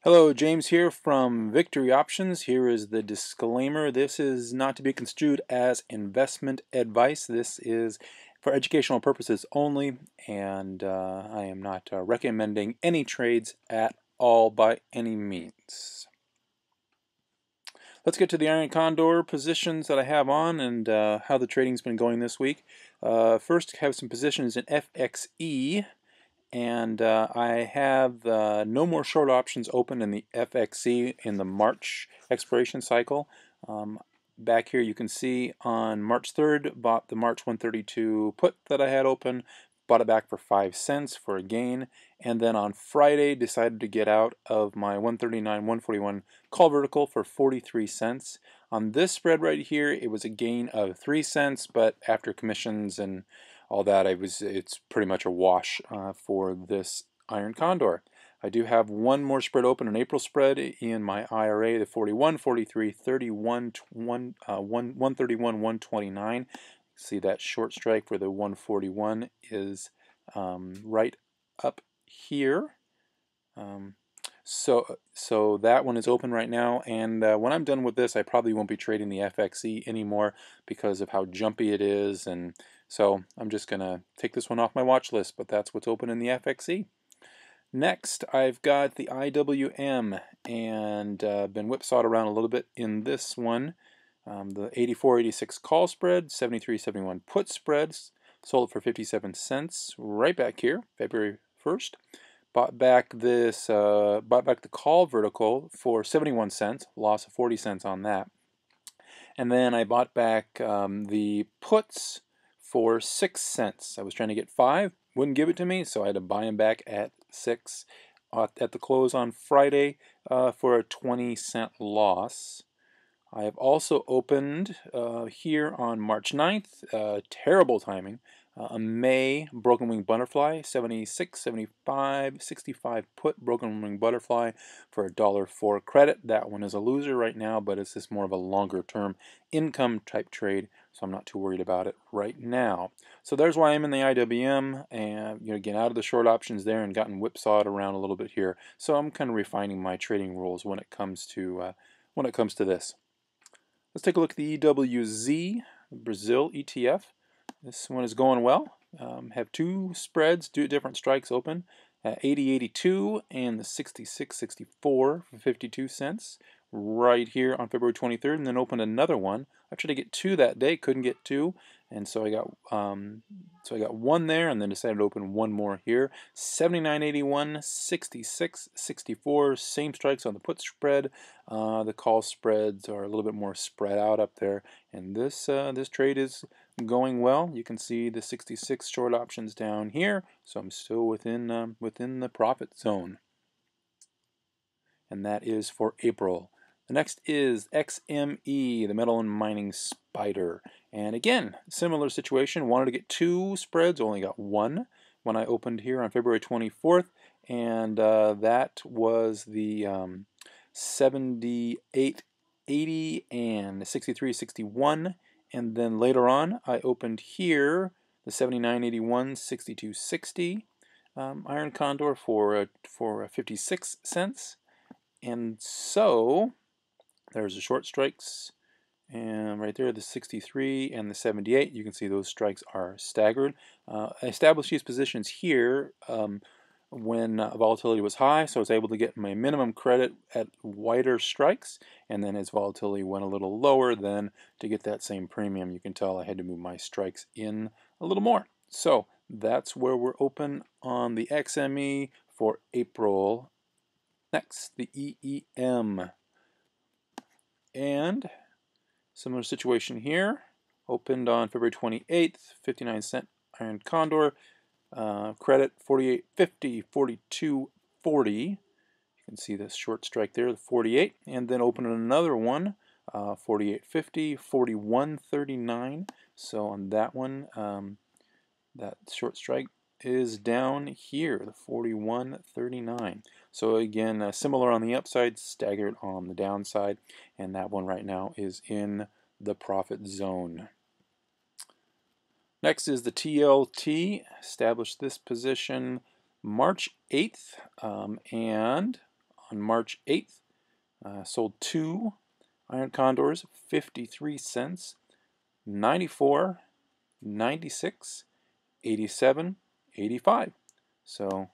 Hello, James here from Victory Options. Here is the disclaimer. This is not to be construed as investment advice. This is for educational purposes only, and I am not recommending any trades at all by any means. Let's get to the Iron Condor positions that I have on and how the trading's been going this week. First, have some positions in FXE. And I have no more short options open in the FXE in the March expiration cycle. Back here you can see on March 3rd, bought the March 132 put that I had open, bought it back for 5 cents for a gain, and then on Friday decided to get out of my 139, 141 call vertical for 43 cents. On this spread right here, it was a gain of 3 cents, but after commissions and all that, it's pretty much a wash for this Iron Condor. I do have one more spread open, an April spread in my IRA, the 41, 43, 31, 131, 129. See that short strike for the 141 is right up here. So that one is open right now, and when I'm done with this, I probably won't be trading the FXE anymore because of how jumpy it is, and so I'm just going to take this one off my watch list, but that's what's open in the FXE. Next, I've got the IWM, and been whipsawed around a little bit in this one. The 84-86 call spread, 73-71 put spreads, sold for 57 cents right back here, February 1st. Bought back the call vertical for 71 cents, loss of 40 cents on that. And then I bought back the puts for 6 cents. I was trying to get 5, wouldn't give it to me, so I had to buy them back at 6 at the close on Friday for a 20-cent loss. I have also opened here on March 9th, terrible timing, a May broken wing butterfly, 76, 75, 65 put broken wing butterfly for $1.04 credit. That one is a loser right now, but it's just more of a longer term income type trade, so I'm not too worried about it right now. So there's why I'm in the IWM, and get out of the short options there and gotten whipsawed around a little bit here. So I'm kind of refining my trading rules when it comes to this. Let's take a look at the EWZ, Brazil ETF. This one is going well. Have two spreads, two different strikes open, 80.82 and the 66.64 for 52 cents right here on February 23rd, and then opened another one. I tried to get two that day, couldn't get two, and so I got one there, and then decided to open one more here. 79.81, 66.64, same strikes on the put spread. The call spreads are a little bit more spread out up there, and this trade is going well. You can see the 66 short options down here, so I'm still within the profit zone, and that is for April. The next is XME, the metal and mining spider, and again, similar situation. Wanted to get two spreads, only got one when I opened here on February 24th, and that was the 78.80 and 63.61. And then later on, I opened here the 79.81, 62.60 Iron Condor for 56 cents. And so there's the short strikes, and right there the 63 and the 78. You can see those strikes are staggered. I established these positions here when volatility was high, so I was able to get my minimum credit at wider strikes, and then as volatility went a little lower, then to get that same premium, you can tell I had to move my strikes in a little more. So that's where we're open on the XME for April. Next, the EEM. And similar situation here. Opened on February 28th, 59 cent Iron Condor. Credit 48.50, 42.40. You can see this short strike there, the 48, and then open another one, 48.50, 41.39. So on that one, that short strike is down here, the 41.39. So again, similar on the upside, staggered on the downside, and that one right now is in the profit zone. Next is the TLT. Established this position March 8th, and on March 8th. Sold 2 iron condors, 53 cents, 94, 96, 87, 85. So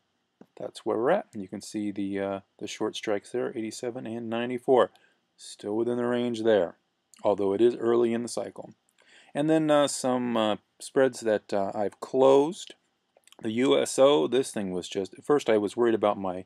that's where we're at. And you can see the short strikes there, 87 and 94. Still within the range there, although it is early in the cycle. And then some spreads that I've closed. The USO, this thing was just, at first I was worried about my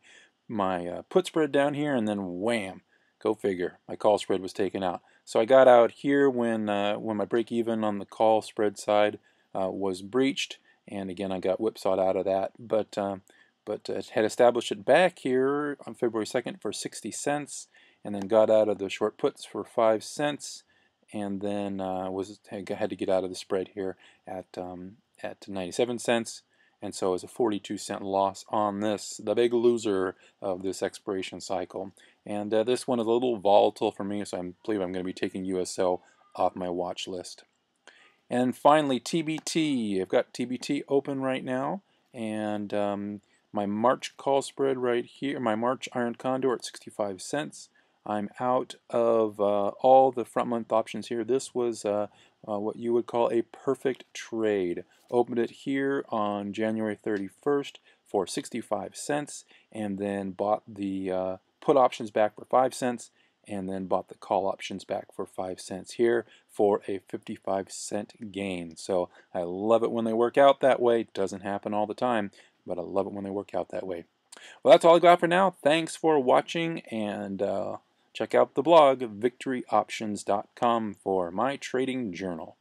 put spread down here, and then wham, go figure, my call spread was taken out. So I got out here when my break even on the call spread side was breached, and again I got whipsawed out of that. But had established it back here on February 2nd for 60 cents, and then got out of the short puts for 5 cents, and then had to get out of the spread here at 97 cents. And so it's a 42-cent loss on this, the big loser of this expiration cycle. And this one is a little volatile for me, so I believe I'm going to be taking USO off my watch list. And finally, TBT. I've got TBT open right now, and my March call spread right here, my March iron condor at 65 cents. I'm out of all the front month options here. This was what you would call a perfect trade. Opened it here on January 31st for 65 cents, and then bought the put options back for 5 cents, and then bought the call options back for 5 cents here for a 55-cent gain. So I love it when they work out that way. It doesn't happen all the time, but I love it when they work out that way. Well, that's all I got for now. Thanks for watching, and check out the blog, victoryoptions.com, for my trading journal.